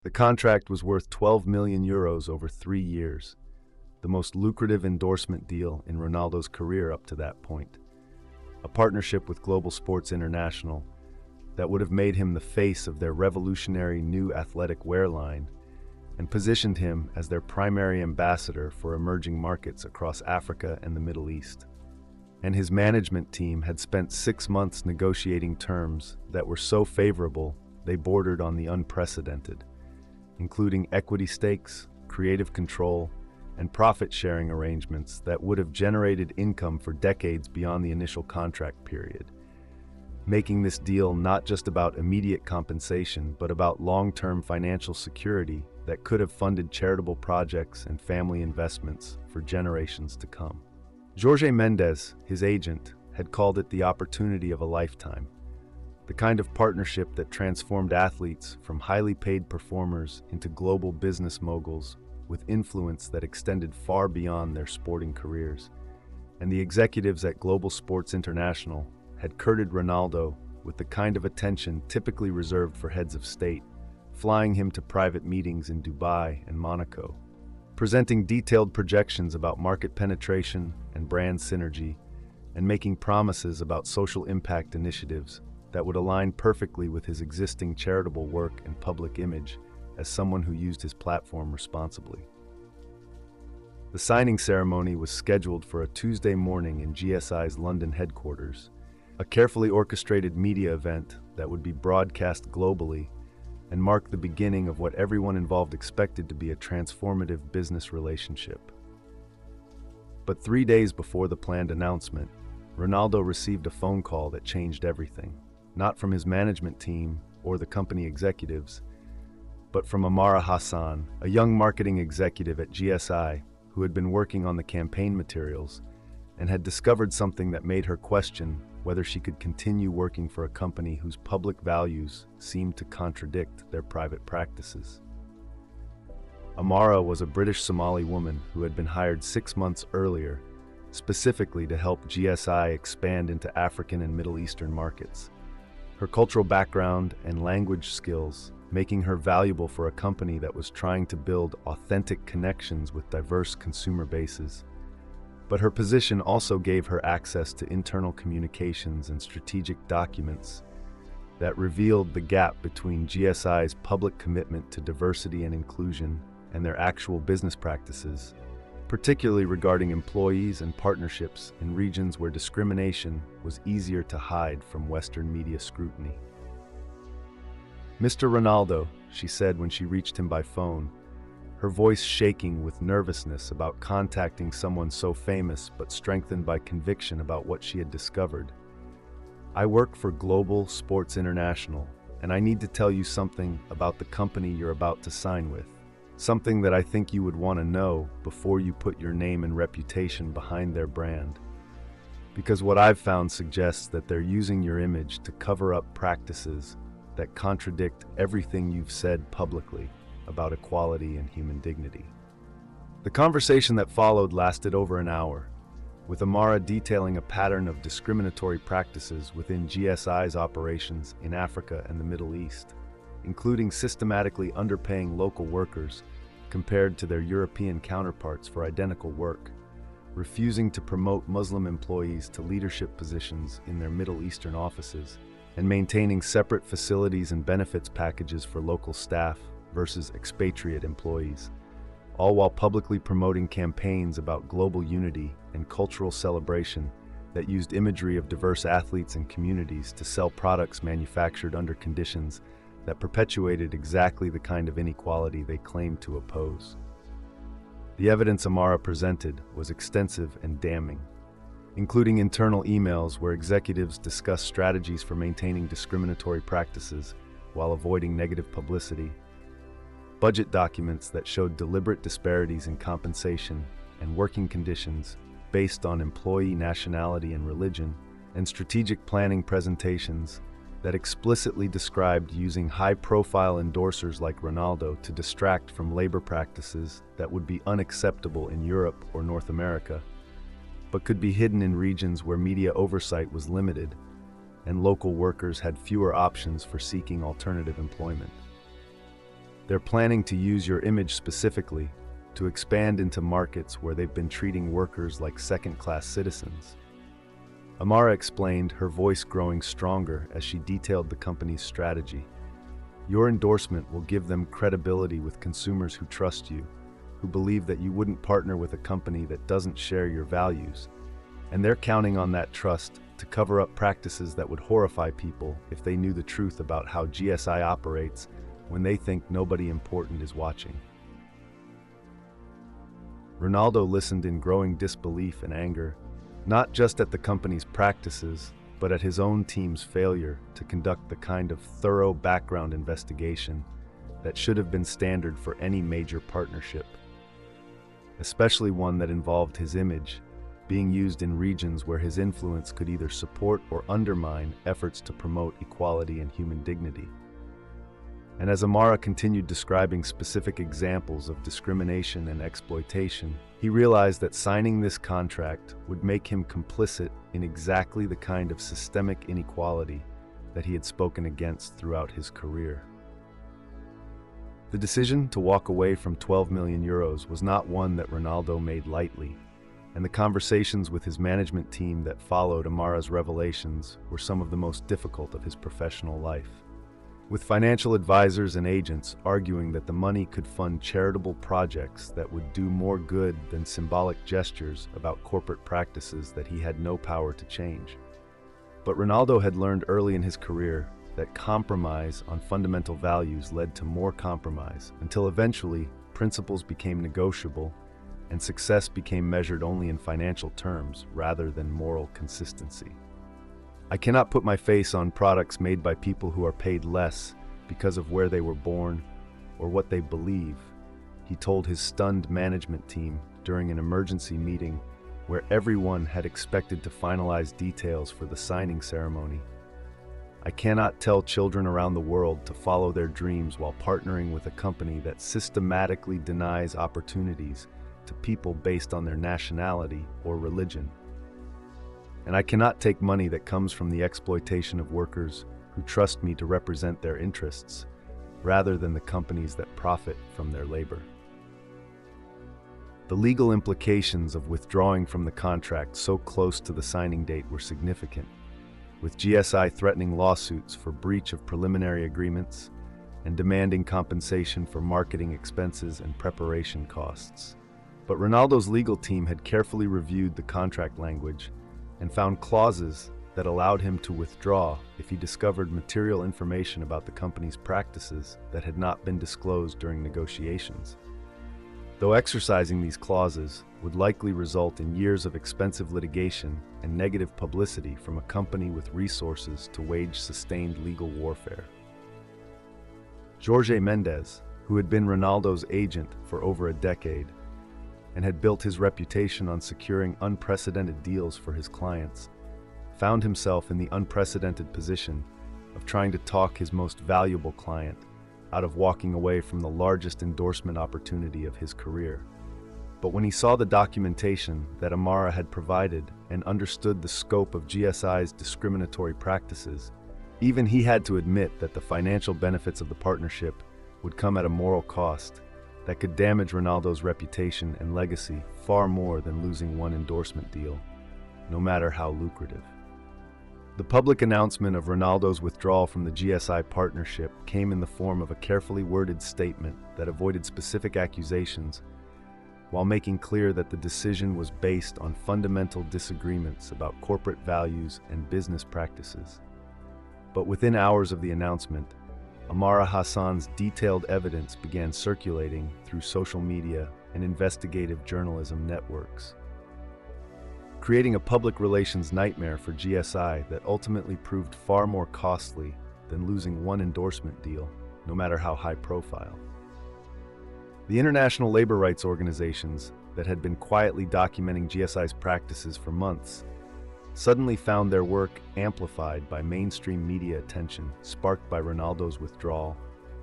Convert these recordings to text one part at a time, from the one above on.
The contract was worth 12 million euros over 3 years, the most lucrative endorsement deal in Ronaldo's career up to that point. A partnership with Global Sports International that would have made him the face of their revolutionary new athletic wear line and positioned him as their primary ambassador for emerging markets across Africa and the Middle East. And his management team had spent 6 months negotiating terms that were so favorable they bordered on the unprecedented, including equity stakes, creative control, and profit-sharing arrangements that would have generated income for decades beyond the initial contract period, making this deal not just about immediate compensation, but about long-term financial security that could have funded charitable projects and family investments for generations to come. Jorge Mendes, his agent, had called it the opportunity of a lifetime, the kind of partnership that transformed athletes from highly paid performers into global business moguls with influence that extended far beyond their sporting careers. And the executives at Global Sports International had courted Ronaldo with the kind of attention typically reserved for heads of state, flying him to private meetings in Dubai and Monaco, presenting detailed projections about market penetration and brand synergy, and making promises about social impact initiatives that would align perfectly with his existing charitable work and public image as someone who used his platform responsibly. The signing ceremony was scheduled for a Tuesday morning in GSI's London headquarters, a carefully orchestrated media event that would be broadcast globally and mark the beginning of what everyone involved expected to be a transformative business relationship. But 3 days before the planned announcement, Ronaldo received a phone call that changed everything. Not from his management team or the company executives, but from Amara Hassan, a young marketing executive at GSI who had been working on the campaign materials and had discovered something that made her question whether she could continue working for a company whose public values seemed to contradict their private practices. Amara was a British Somali woman who had been hired 6 months earlier, specifically to help GSI expand into African and Middle Eastern markets. Her cultural background and language skills making her valuable for a company that was trying to build authentic connections with diverse consumer bases. But her position also gave her access to internal communications and strategic documents that revealed the gap between GSI's public commitment to diversity and inclusion and their actual business practices, particularly regarding employees and partnerships in regions where discrimination was easier to hide from Western media scrutiny. "Mr. Ronaldo," she said when she reached him by phone, her voice shaking with nervousness about contacting someone so famous but strengthened by conviction about what she had discovered. "I work for Global Sports International, and I need to tell you something about the company you're about to sign with. Something that I think you would want to know before you put your name and reputation behind their brand. Because what I've found suggests that they're using your image to cover up practices that contradict everything you've said publicly about equality and human dignity." The conversation that followed lasted over an hour, with Amara detailing a pattern of discriminatory practices within GSI's operations in Africa and the Middle East, including systematically underpaying local workers compared to their European counterparts for identical work, refusing to promote Muslim employees to leadership positions in their Middle Eastern offices, and maintaining separate facilities and benefits packages for local staff versus expatriate employees, all while publicly promoting campaigns about global unity and cultural celebration that used imagery of diverse athletes and communities to sell products manufactured under conditions that perpetuated exactly the kind of inequality they claimed to oppose. The evidence Amara presented was extensive and damning, including internal emails where executives discussed strategies for maintaining discriminatory practices while avoiding negative publicity, budget documents that showed deliberate disparities in compensation and working conditions based on employee nationality and religion, and strategic planning presentations that explicitly described using high-profile endorsers like Ronaldo to distract from labor practices that would be unacceptable in Europe or North America, but could be hidden in regions where media oversight was limited and local workers had fewer options for seeking alternative employment. They're planning to use your image specifically to expand into markets where they've been treating workers like second-class citizens. Amara explained, her voice growing stronger as she detailed the company's strategy. Your endorsement will give them credibility with consumers who trust you, who believe that you wouldn't partner with a company that doesn't share your values. And they're counting on that trust to cover up practices that would horrify people if they knew the truth about how GSI operates when they think nobody important is watching. Ronaldo listened in growing disbelief and anger, not just at the company's practices, but at his own team's failure to conduct the kind of thorough background investigation that should have been standard for any major partnership, especially one that involved his image being used in regions where his influence could either support or undermine efforts to promote equality and human dignity. And as Amara continued describing specific examples of discrimination and exploitation, he realized that signing this contract would make him complicit in exactly the kind of systemic inequality that he had spoken against throughout his career. The decision to walk away from 12 million euros was not one that Ronaldo made lightly, and the conversations with his management team that followed Amara's revelations were some of the most difficult of his professional life, with financial advisors and agents arguing that the money could fund charitable projects that would do more good than symbolic gestures about corporate practices that he had no power to change. But Ronaldo had learned early in his career that compromise on fundamental values led to more compromise, until eventually principles became negotiable and success became measured only in financial terms rather than moral consistency. I cannot put my face on products made by people who are paid less because of where they were born or what they believe, he told his stunned management team during an emergency meeting where everyone had expected to finalize details for the signing ceremony. I cannot tell children around the world to follow their dreams while partnering with a company that systematically denies opportunities to people based on their nationality or religion. And I cannot take money that comes from the exploitation of workers who trust me to represent their interests, rather than the companies that profit from their labor. The legal implications of withdrawing from the contract so close to the signing date were significant, with GSI threatening lawsuits for breach of preliminary agreements and demanding compensation for marketing expenses and preparation costs. But Ronaldo's legal team had carefully reviewed the contract language and found clauses that allowed him to withdraw if he discovered material information about the company's practices that had not been disclosed during negotiations. Though exercising these clauses would likely result in years of expensive litigation and negative publicity from a company with resources to wage sustained legal warfare. Jorge Mendes, who had been Ronaldo's agent for over a decade and had built his reputation on securing unprecedented deals for his clients, found himself in the unprecedented position of trying to talk his most valuable client out of walking away from the largest endorsement opportunity of his career. But when he saw the documentation that Amara had provided and understood the scope of GSI's discriminatory practices, even he had to admit that the financial benefits of the partnership would come at a moral cost that could damage Ronaldo's reputation and legacy far more than losing one endorsement deal, no matter how lucrative. The public announcement of Ronaldo's withdrawal from the GSI partnership came in the form of a carefully worded statement that avoided specific accusations, while making clear that the decision was based on fundamental disagreements about corporate values and business practices. But within hours of the announcement, Amara Hassan's detailed evidence began circulating through social media and investigative journalism networks, creating a public relations nightmare for GSI that ultimately proved far more costly than losing one endorsement deal, no matter how high profile. The international labor rights organizations that had been quietly documenting GSI's practices for months suddenly found their work amplified by mainstream media attention sparked by Ronaldo's withdrawal,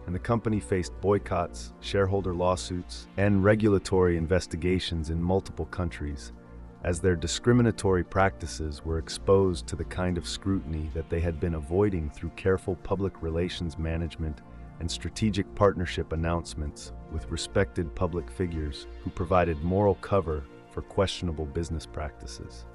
and the company faced boycotts, shareholder lawsuits, and regulatory investigations in multiple countries as their discriminatory practices were exposed to the kind of scrutiny that they had been avoiding through careful public relations management and strategic partnership announcements with respected public figures who provided moral cover for questionable business practices.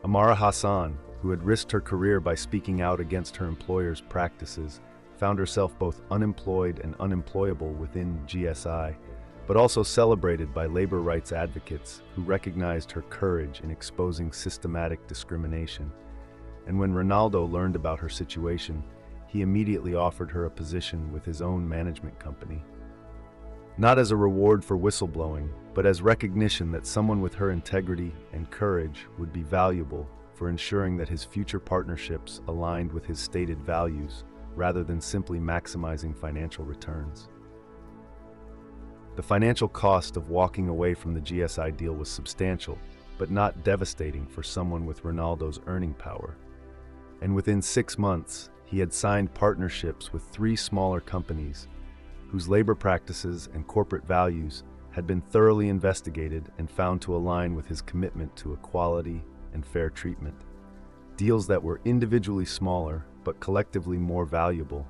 Amara Hassan, who had risked her career by speaking out against her employer's practices, found herself both unemployed and unemployable within GSI, but also celebrated by labor rights advocates who recognized her courage in exposing systematic discrimination. And when Ronaldo learned about her situation, he immediately offered her a position with his own management company. Not as a reward for whistleblowing, but as recognition that someone with her integrity and courage would be valuable for ensuring that his future partnerships aligned with his stated values, rather than simply maximizing financial returns. The financial cost of walking away from the GSI deal was substantial, but not devastating for someone with Ronaldo's earning power. And within 6 months, he had signed partnerships with 3 smaller companies whose labor practices and corporate values had been thoroughly investigated and found to align with his commitment to equality and fair treatment. Deals that were individually smaller but collectively more valuable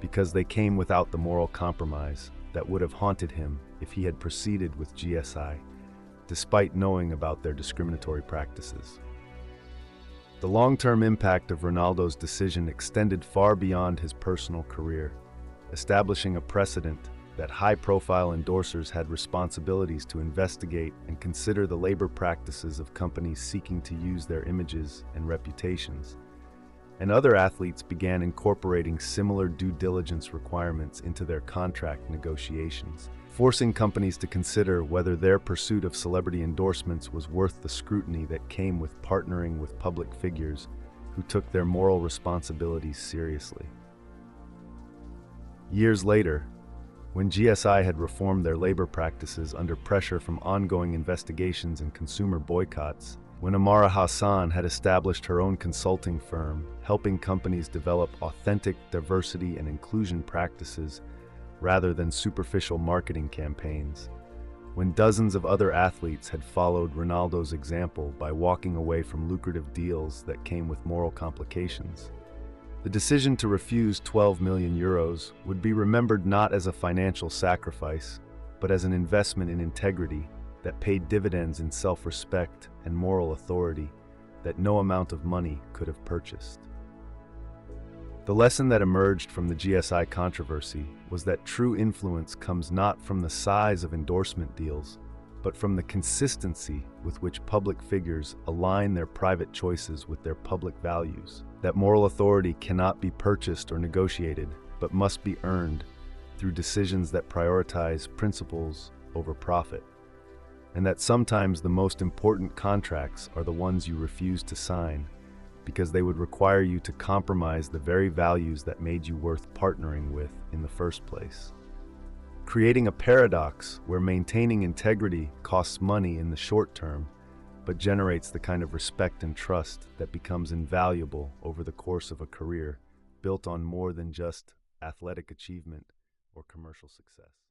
because they came without the moral compromise that would have haunted him if he had proceeded with GSI, despite knowing about their discriminatory practices. The long-term impact of Ronaldo's decision extended far beyond his personal career, establishing a precedent that high-profile endorsers had responsibilities to investigate and consider the labor practices of companies seeking to use their images and reputations. And other athletes began incorporating similar due diligence requirements into their contract negotiations, forcing companies to consider whether their pursuit of celebrity endorsements was worth the scrutiny that came with partnering with public figures who took their moral responsibilities seriously. Years later, when GSI had reformed their labor practices under pressure from ongoing investigations and consumer boycotts, when Amara Hassan had established her own consulting firm, helping companies develop authentic diversity and inclusion practices rather than superficial marketing campaigns, when dozens of other athletes had followed Ronaldo's example by walking away from lucrative deals that came with moral complications, the decision to refuse 12 million euros would be remembered not as a financial sacrifice, but as an investment in integrity that paid dividends in self-respect and moral authority that no amount of money could have purchased. The lesson that emerged from the GSI controversy was that true influence comes not from the size of endorsement deals, but from the consistency with which public figures align their private choices with their public values. That moral authority cannot be purchased or negotiated, but must be earned through decisions that prioritize principles over profit. And that sometimes the most important contracts are the ones you refuse to sign, because they would require you to compromise the very values that made you worth partnering with in the first place. Creating a paradox where maintaining integrity costs money in the short term, but generates the kind of respect and trust that becomes invaluable over the course of a career built on more than just athletic achievement or commercial success.